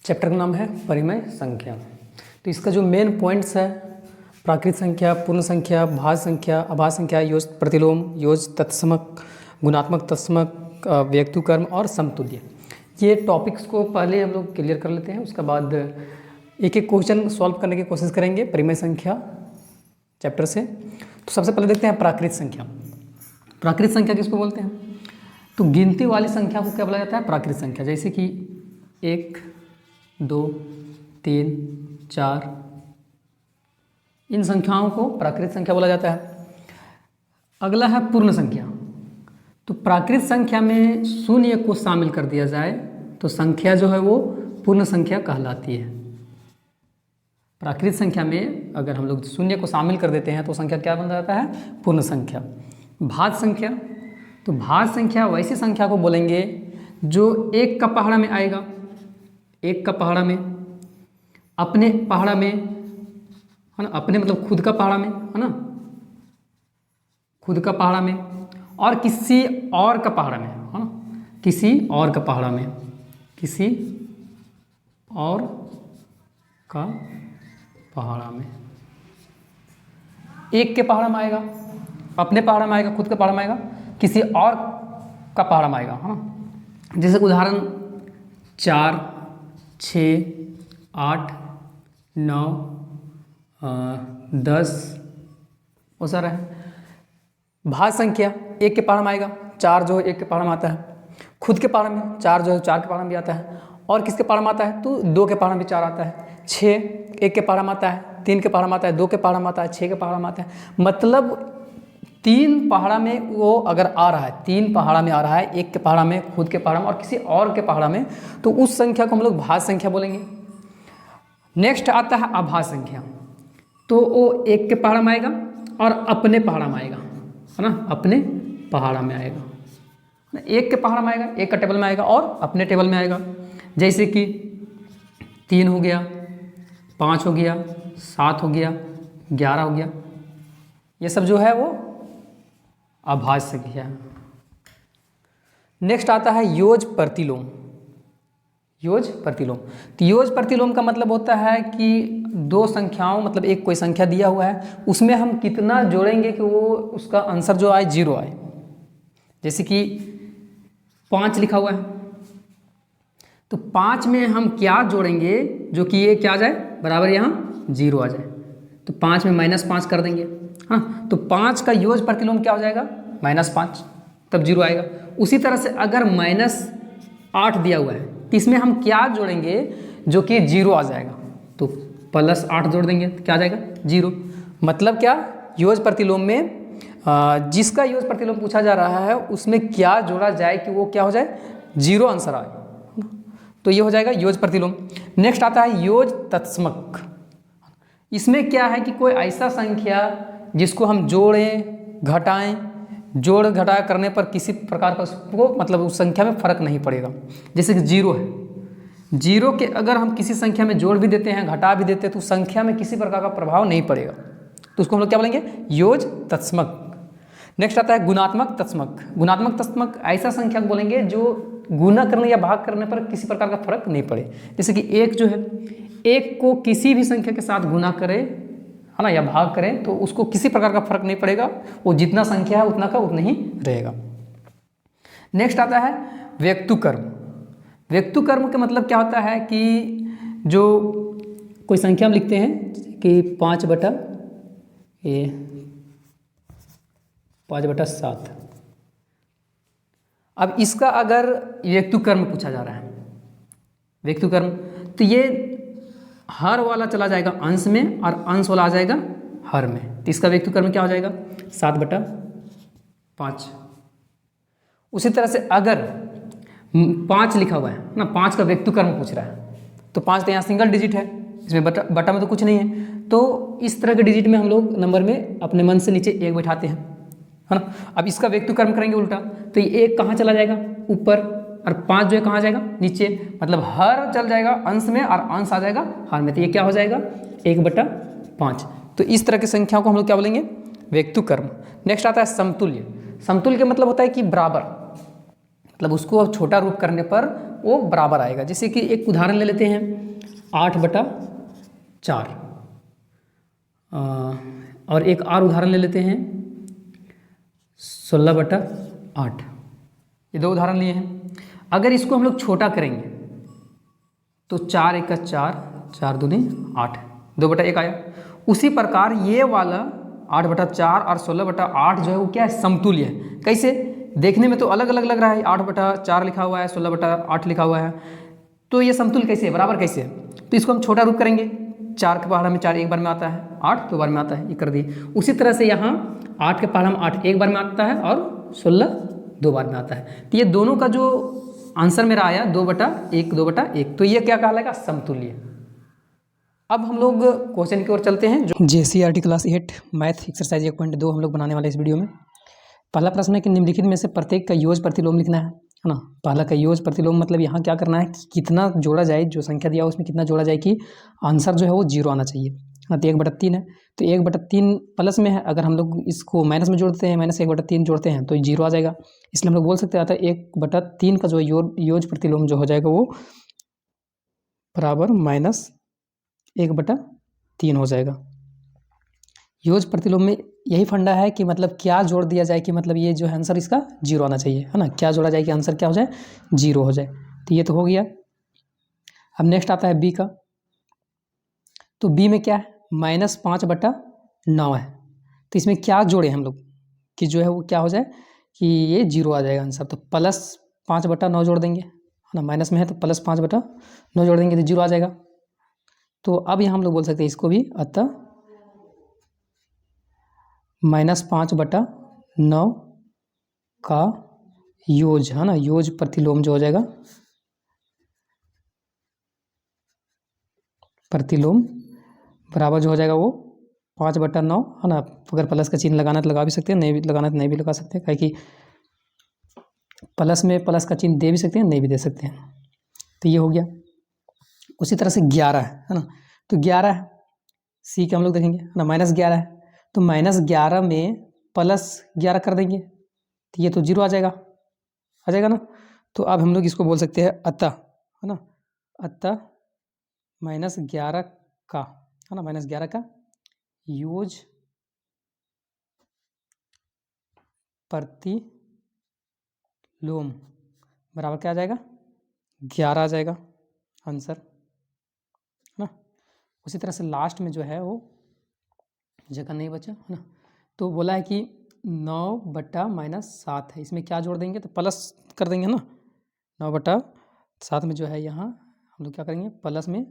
Chapter का नाम है परिमेय संख्या। तो इसका जो मेन पॉइंट्स है प्राकृत संख्या, पूर्ण संख्या, भाज्य संख्या, अभाज्य संख्या, योज प्रतिलोम, योज तत्समक, गुणात्मक तत्समक, व्यक्तुकर्म और समतुल्य। ये टॉपिक्स को पहले हम लोग क्लियर कर लेते हैं, उसके बाद एक एक क्वेश्चन सॉल्व करने की कोशिश करेंगे परिमेय संख्या चैप्टर से। तो सबसे पहले देखते हैं प्राकृत संख्या। प्राकृत संख्या किसको बोलते हैं? तो गिनती वाली संख्या को क्या बोला जाता है? प्राकृत संख्या। जैसे कि 1, 2, 3, 4, इन संख्याओं को प्राकृत संख्या बोला जाता है। अगला है पूर्ण संख्या। तो प्राकृत संख्या में शून्य को शामिल कर दिया जाए तो संख्या जो है वो पूर्ण संख्या कहलाती है। प्राकृत संख्या में अगर हम लोग शून्य को शामिल कर देते हैं तो संख्या क्या बन जाता है? पूर्ण संख्या। भाज्य संख्या, तो भाज्य संख्या वैसी संख्या को बोलेंगे जो एक का पहाड़ा में आएगा, एक का पहाड़ा में, अपने पहाड़ा में, है ना, अपने मतलब खुद का पहाड़ा में, है ना, खुद का पहाड़ा में, और किसी और का पहाड़ा में, है ना, किसी और का पहाड़ा में, किसी और का पहाड़ा में, एक के पहाड़ा में आएगा, अपने पहाड़ा में आएगा, खुद के पहाड़ा में आएगा, किसी और का पहाड़ा में आएगा, है ना। जैसे उदाहरण 4, 6, 8, 9, 10 वो सारा है। भाज्य संख्या एक के पहाड़ा में आएगा, 4 जो है एक के पहाड़ा में आता है, खुद के पहाड़ा में 4 जो है 4 के पहाड़ा में भी आता है, और किसके पहाड़ा में आता है? तो 2 के पहाड़ा में 4 आता है, 6 एक के पहाड़ा में आता है, 3 के पहाड़ा में आता है, 2 के पहाड़ा में आता है, 6 के पहाड़ा में आता है। मतलब 3 पहाड़ा में वो अगर आ रहा है, 3 पहाड़ा में आ रहा है, एक के पहाड़ा में, खुद के पहाड़ा में और किसी और के पहाड़ा में, तो उस संख्या को हम लोग भाज्य संख्या बोलेंगे। नेक्स्ट आता है अभाज्य संख्या। तो वो एक के पहाड़ा में आएगा और अपने पहाड़ा में आएगा, है ना, अपने पहाड़ा में आएगा, एक के पहाड़ा में आएगा, एक का टेबल में आएगा और अपने टेबल में आएगा। जैसे कि 3 हो गया, 5 हो गया, 7 हो गया, 11 हो गया, ये सब जो है वो अभाज्य संख्या है। नेक्स्ट आता है योज प्रतिलोम। योज प्रतिलोम, तो योज प्रतिलोम का मतलब होता है कि दो संख्याओं, मतलब एक कोई संख्या दिया हुआ है, उसमें हम कितना जोड़ेंगे कि वो उसका आंसर जो आए 0 आए। जैसे कि 5 लिखा हुआ है, तो 5 में हम क्या जोड़ेंगे जो कि ये क्या आ जाए? बराबर यहाँ 0 आ जाए। तो 5 में -5 कर देंगे, हाँ, तो 5 का योज प्रतिलोम क्या हो जाएगा? -5, तब 0 आएगा। उसी तरह से अगर -8 दिया हुआ है तो इसमें हम क्या जोड़ेंगे जो कि 0 आ जाएगा? तो +8 जोड़ देंगे तो क्या आ जाएगा? 0। मतलब क्या? योज प्रतिलोम में जिसका योज प्रतिलोम पूछा जा रहा है उसमें क्या जोड़ा जाए कि वो क्या हो जाए? 0 आंसर आए। तो ये हो जाएगा योज प्रतिलोम। नेक्स्ट आता है योज तत्समक। इसमें क्या है कि कोई ऐसा संख्या जिसको हम जोड़ें घटाएं, जोड़ घटा करने पर किसी प्रकार का उसको मतलब उस संख्या में फर्क नहीं पड़ेगा। जैसे कि 0 है, 0 के अगर हम किसी संख्या में जोड़ भी देते हैं, घटा भी देते हैं, तो संख्या में किसी प्रकार का प्रभाव नहीं पड़ेगा, तो उसको हम लोग क्या बोलेंगे? योज तत्समक। नेक्स्ट आता है गुणात्मक तत्समक। गुणात्मक तत्समक ऐसा संख्या को बोलेंगे जो गुना करने या भाग करने पर किसी प्रकार का फर्क नहीं पड़े। जैसे कि 1 जो है, 1 को किसी भी संख्या के साथ गुना करे, है ना, या भाग करें तो उसको किसी प्रकार का फर्क नहीं पड़ेगा, वो जितना संख्या है उतना का उतना ही रहेगा। नेक्स्ट आता है व्यक्तुकर्म। व्यक्तुकर्म का मतलब क्या होता है कि जो कोई संख्या हम लिखते हैं कि 5/7। अब इसका अगर व्यक्तुकर्म पूछा जा रहा है, व्यक्तुकर्म, तो ये हर वाला चला जाएगा अंश में और अंश वाला आ जाएगा हर में, तो इसका व्यक्तुकर्म क्या हो जाएगा? 7/5। उसी तरह से अगर 5 लिखा हुआ है ना, 5 का व्यक्तुकर्म पूछ रहा है, तो 5 तो यहाँ सिंगल डिजिट है, इसमें बटा में तो कुछ नहीं है, तो इस तरह के डिजिट में हम लोग नंबर में अपने मन से नीचे 1 बैठाते हैं, है ना। अब इसका व्यक्तुकर्म करेंगे उल्टा, तो ये 1 कहाँ चला जाएगा? ऊपर, और 5 जो है कहाँ जाएगा? नीचे। मतलब हर चल जाएगा अंश में और अंश आ जाएगा हर में, तो ये क्या हो जाएगा? 1/5। तो इस तरह की संख्याओं को हम लोग क्या बोलेंगे? व्यक्तुकर्म। नेक्स्ट आता है समतुल्य। समतुल्य का मतलब होता है कि बराबर, मतलब उसको छोटा रूप करने पर वो बराबर आएगा। जैसे कि एक उदाहरण ले लेते हैं 8/4 और एक और उदाहरण ले लेते हैं 16/8। ये दो उदाहरण लिए हैं। अगर इसको हम लोग छोटा करेंगे तो 4 × 1 = 4, 4 दूनी 8, 2/1 आया। उसी प्रकार ये वाला 8/4 और 16/8 जो है वो क्या है, समतुल्य है। कैसे? देखने में तो अलग अलग लग रहा है, 8/4 लिखा हुआ है, 16/8 लिखा हुआ है, तो ये समतुल्य कैसे है, बराबर कैसे है? तो इसको हम छोटा रूप करेंगे। 4 के पहाड़ा में 4 एक बार में आता है, 8 2 बार में आता है, ये कर दिए। उसी तरह से यहाँ 8 के पहाड़ा में 8 एक बार में आता है और 16 2 बार में आता है। तो ये दोनों का जो आंसर मेरा आया 2/1 2/1, तो ये क्या कहलाएगा, समतुल्य। अब हम लोग क्वेश्चन की ओर चलते हैं, जो JCERT क्लास 8 मैथ एक्सरसाइज 1.2 हम लोग बनाने वाले इस वीडियो में। पहला प्रश्न है कि निम्नलिखित में से प्रत्येक का योज प्रतिलोम लिखना है ना। पहला का योज प्रतिलोम मतलब यहाँ क्या करना है कि कितना जोड़ा जाए, जो संख्या दिया हो उसमें कितना जोड़ा जाए कि आंसर जो है वो 0 आना चाहिए। हाँ, तो 1/3 है, तो 1/3 प्लस में है, अगर हम लोग इसको माइनस में जोड़ते हैं, -1/3 जोड़ते हैं तो 0 आ जाएगा। इसलिए हम लोग बोल सकते हैं 1/3 का जो योज प्रतिलोम जो हो जाएगा वो बराबर -1/3 हो जाएगा। योज प्रतिलोम में यही फंडा है कि मतलब क्या जोड़ दिया जाए कि मतलब ये जो है आंसर इसका 0 आना चाहिए, है ना। क्या जोड़ा जाए कि आंसर क्या हो जाए, 0 हो जाए। तो ये तो हो गया। अब नेक्स्ट आता है बी का। तो बी में क्या है, -5/9 है। तो इसमें क्या जोड़े हम लोग कि जो है वो क्या हो जाए कि ये 0 आ जाएगा आंसर। तो +5/9 जोड़ देंगे, है ना। माइनस में है तो +5/9 जोड़ देंगे तो 0 आ जाएगा। तो अब यहाँ हम लोग बोल सकते हैं इसको भी, अतः -5/9 का योज, है ना, योज प्रतिलोम जो हो जाएगा, प्रतिलोम बराबर जो हो जाएगा वो 5/9, है ना। अगर प्लस का चिन्ह लगाना तो लगा भी सकते हैं, नहीं भी लगाना तो नहीं भी लगा सकते, काहे कि प्लस में प्लस का चिन्ह दे भी सकते हैं, नहीं भी दे सकते हैं। तो ये हो गया। उसी तरह से 11 है ना। तो 11 सी के हम लोग देखेंगे, है ना, -11 है, तो -11 में +11 कर देंगे तो ये तो 0 आ जाएगा ना। तो अब हम लोग इसको बोल सकते हैं अतः, है ना, अतः -11 का, है ना, -11 का योज प्रतिलोम बराबर क्या आ जाएगा, 11 आ जाएगा आंसर, है ना। उसी तरह से लास्ट में जो है वो जगह नहीं बचा, है ना। तो बोला है कि 9/-7 है, इसमें क्या जोड़ देंगे तो प्लस कर देंगे ना। 9/7 में जो है यहाँ हम लोग क्या करेंगे, प्लस में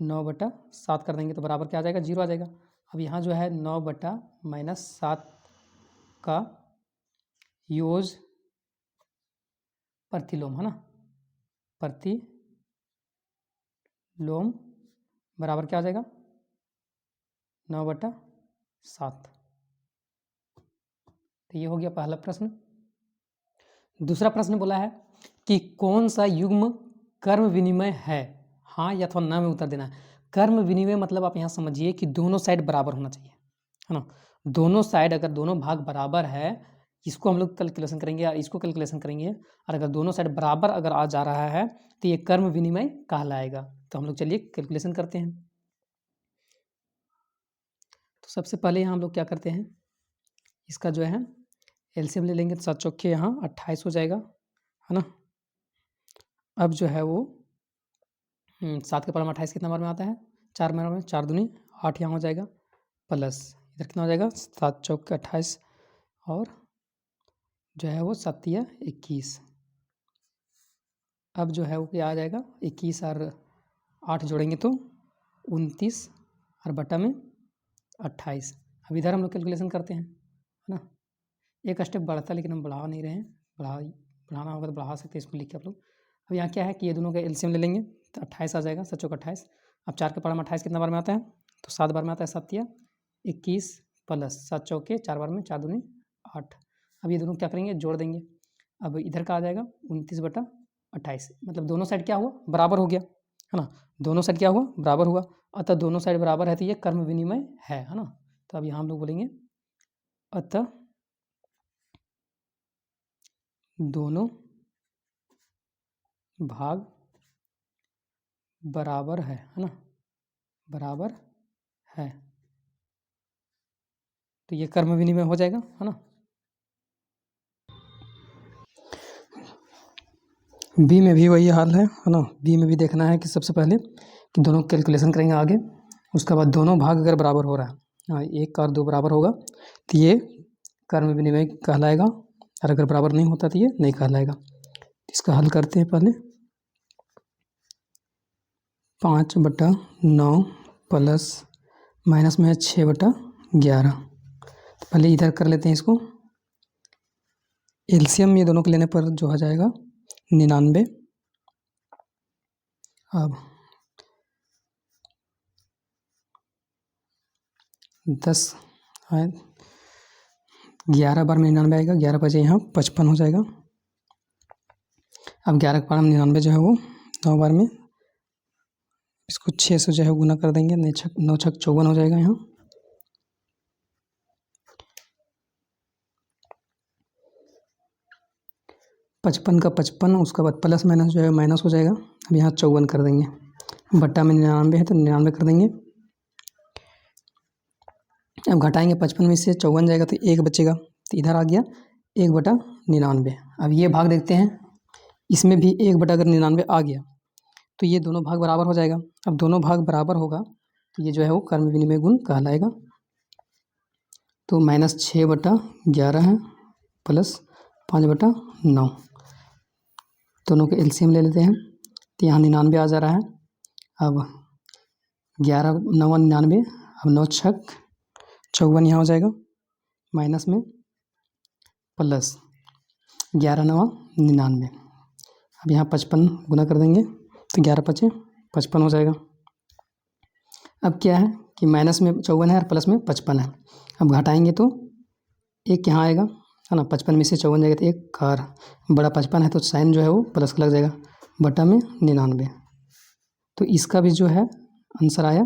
9/7 कर देंगे तो बराबर क्या आ जाएगा, 0 आ जाएगा। अब यहाँ जो है 9/-7 का योज प्रतिलोम, है ना, प्रतिलोम बराबर क्या आ जाएगा, 9/7। तो ये हो गया पहला प्रश्न। दूसरा प्रश्न बोला है कि कौन सा युग्म कर्म विनिमय है, हाँ या अथवा ना में उत्तर देना है। कर्म विनिमय मतलब आप यहाँ समझिए कि दोनों साइड बराबर होना चाहिए, है ना। दोनों साइड अगर दोनों भाग बराबर है, इसको हम लोग कैलकुलेशन करेंगे और इसको कैलकुलेशन करेंगे, और अगर दोनों साइड बराबर अगर आ जा रहा है तो ये कर्म विनिमय कहलाएगा। तो हम लोग चलिए कैलकुलेशन करते हैं। तो सबसे पहले यहाँ हम लोग क्या करते हैं, इसका जो है एलसीएम ले लेंगे तो 7 चौके यहाँ 28 हो जाएगा, है ना। अब जो है वो 7 के पावर में 28 कितना बार में आता है, 4 बार में, 4 दूनी 8 यहाँ हो जाएगा, प्लस इधर कितना हो जाएगा 7 चौके 28 और जो है वो 7 या 21। अब जो है वो क्या आ जाएगा, 21 और 8 जोड़ेंगे तो 29 और बटा में 28। अब इधर हम लोग कैलकुलेशन करते हैं, है ना। एक स्टेप बढ़ता लेकिन हम बढ़ा नहीं रहे हैं, बढ़ाना होगा तो बढ़ा सकते हैं, इसको लिख के आप लोग। अब यहाँ क्या है कि ये दोनों का एलसीएम ले लेंगे तो 28 आ जाएगा, 7 चौक 28। अब 4 के पावर में 28 कितना बार में आता है तो 7 बार में आता है, 7 या 21 प्लस 7 चौके 4 बार में, 4 दूनी 8। अब ये दोनों क्या करेंगे, जोड़ देंगे। अब इधर का आ जाएगा 29/28, मतलब दोनों साइड क्या हुआ, बराबर हो गया, है ना। दोनों साइड क्या हुआ, बराबर हुआ, अतः दोनों साइड बराबर है तो ये कर्म विनिमय है ना। तो अब यहाँ हम लोग बोलेंगे अतः दोनों भाग बराबर है ना, बराबर है, तो ये कर्म विनिमय हो जाएगा, है ना। बी में भी वही हाल है ना। बी में भी देखना है कि सबसे पहले कि दोनों कैलकुलेशन करेंगे आगे, उसके बाद दोनों भाग अगर बराबर हो रहा है, हाँ, 1 और 2 बराबर होगा तो ये कर्म विनिमय कहलाएगा, और अगर बराबर नहीं होता तो ये नहीं कहलाएगा। इसका हल करते हैं पहले। 5/9 प्लस माइनस में है 6/11। तो पहले इधर कर लेते हैं इसको। एलसीएम ये दोनों के लेने पर जो हो जाएगा 99। अब 10 है, 11 बार में 99 आएगा, 11 बजे यहाँ 55 हो जाएगा। अब 11 के बार हम 99 जो है वो 9 बार में, इसको 6 से जो है गुना कर देंगे, 9 छक 54 हो जाएगा यहाँ। पचपन का 55, उसके बाद प्लस माइनस जो है माइनस हो जाएगा। अब यहाँ 54 कर देंगे, बट्टा में 99 है तो 99 कर देंगे। अब घटाएंगे 55 में से 54 जाएगा तो 1 बचेगा, तो इधर आ गया 1/99। अब ये भाग देखते हैं, इसमें भी 1/99 आ गया तो ये दोनों भाग बराबर हो जाएगा। अब दोनों भाग बराबर होगा तो ये जो है वो कर्म विनिमय गुण कहलाएगा। तो -6/11 है प्लस 5/9, दोनों के एलसीएम ले लेते हैं तो यहाँ 99 आ जा रहा है। अब 11 9 99, अब 9 छक 54 यहाँ हो जाएगा, माइनस में प्लस 11 9 99। अब यहाँ 55 गुना कर देंगे तो 11 5 55 हो जाएगा। अब क्या है कि माइनस में 54 है और प्लस में 55 है। अब घटाएंगे तो 1 यहाँ आएगा, है ना। 55 में से 54 जाएगा तो 1 और बड़ा 55 है तो साइन जो है वो प्लस का लग जाएगा, बटा में 99। तो इसका भी जो है आंसर आया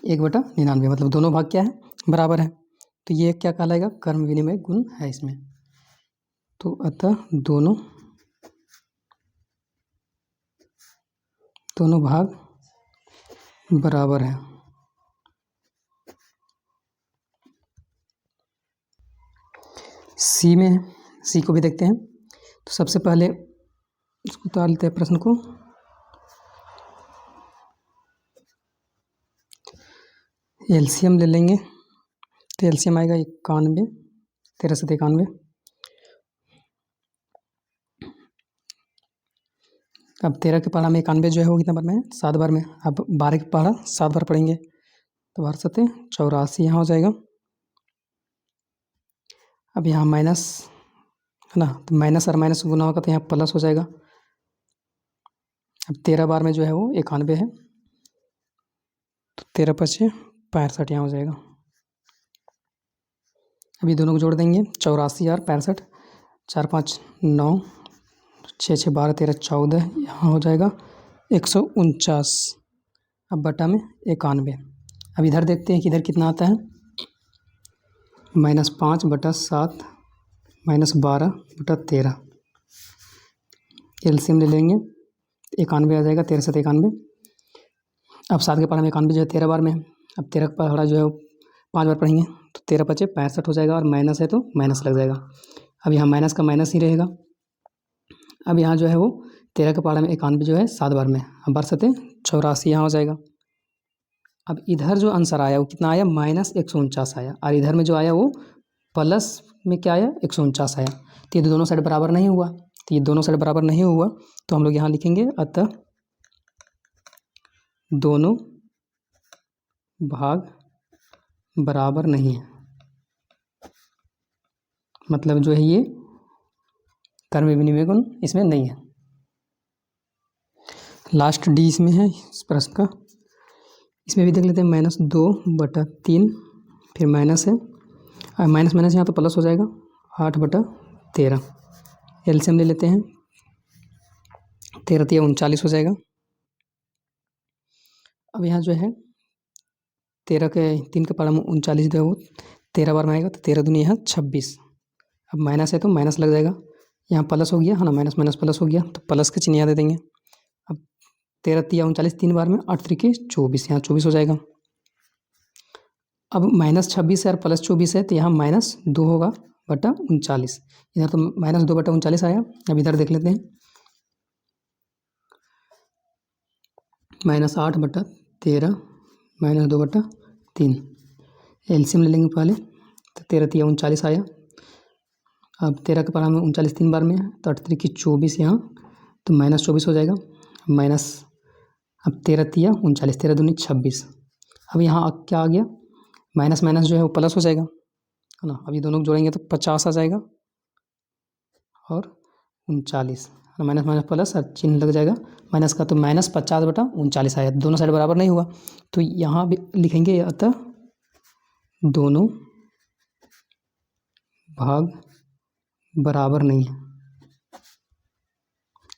1/99, मतलब दोनों भाग क्या है बराबर है। तो ये क्या कहलाएगा, कर्म विनिमय गुण है इसमें। तो अतः दोनों भाग बराबर है। सी में, सी को भी देखते हैं। तो सबसे पहले इसको उतार लेते हैं प्रश्न को। एलसीएम ले लेंगे तो एलसीएम आएगा 91, 13 से 91। अब 13 के पढ़ा में 91 जो है वो कितना बार में है, 7 बार में। अब 12 के पढ़ा 7 बार पढ़ेंगे तो 12 7 84 यहाँ हो जाएगा। अब यहाँ माइनस है ना, तो माइनस और माइनस गुना होगा तो यहाँ प्लस हो जाएगा। अब 13 बार में जो है वो 91 है तो 13 5 65 यहाँ हो जाएगा। अब ये दोनों को जोड़ देंगे, 84 और 65, 4 5 9, 6 6 12 13 14, यहाँ हो जाएगा 149। अब बटा में 91। अब इधर देखते हैं कि इधर कितना आता है, -5/7 -12/13। एलसीएम ले लेंगे, 91 आ जाएगा, 13 से 91। अब 7 के पढ़ा में 91 जो है 13 बार में है। अब 13 का पढ़ा जो है 5 बार पढ़ेंगे तो 13 5 65 हो जाएगा, और माइनस है तो माइनस लग जाएगा। अब यहाँ माइनस का माइनस ही रहेगा। अब यहाँ जो है वो 13 के पढ़ा में 91 जो है 7 बार में, अब बार 7 84 यहाँ हो जाएगा। अब इधर जो आंसर आया वो कितना आया, -149 आया, और इधर में जो आया वो प्लस में क्या आया 149 आया। तो ये दोनों साइड बराबर नहीं हुआ, तो ये दोनों साइड बराबर नहीं हुआ तो हम लोग यहाँ लिखेंगे अतः दोनों भाग बराबर नहीं है। मतलब जो है ये कर्म विनिमय गुण इसमें नहीं है। लास्ट डी इसमें है इस प्रश्न का। इसमें भी देख लेते हैं, -2/3, फिर माइनस है, माइनस माइनस यहाँ तो प्लस हो जाएगा, 8/13। एलसीएम ले लेते हैं, 13 3 39 हो जाएगा। अब यहाँ जो है 13 के 3 के पढ़ा में 39 जो है वो 13 बार में आएगा तो 13 दूनी यहाँ 26। अब माइनस है तो माइनस लग जाएगा, यहाँ प्लस हो गया है ना, माइनस माइनस प्लस हो गया, तो प्लस का चिन्ह यहाँ दे देंगे। अब 13 तिया 39 3 बार में 8 त्रिके 24, यहाँ 24 हो जाएगा। अब -26 है और +24 है, तो यहाँ -2 होगा बटा 39। इधर तो -2 बटा 39 आया। अब इधर देख लेते हैं, -8 बटा 13 -2 बटा 3। एलसीएम ले लेंगे पहले, तो 13 तिया 39 आया। अब 13 के पारा में 39 3 बार में है, तो 8 त्रिके 24 यहाँ, तो -24 हो जाएगा। माइनस अब 13 तिया 39, 13 दूनी 26। अब यहाँ क्या आ गया, माइनस माइनस जो है वो प्लस हो जाएगा, है ना। अब ये दोनों को जोड़ेंगे तो 50 आ जाएगा और 39, माइनस माइनस प्लस और चिन्ह लग जाएगा माइनस का, तो -50 बटा 39 आया। दोनों साइड बराबर नहीं हुआ, तो यहाँ भी लिखेंगे अतः दोनों भाग बराबर नहीं है।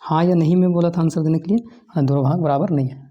हाँ या नहीं में बोला था आंसर देने के लिए, हाँ दोनों भाग बराबर नहीं है।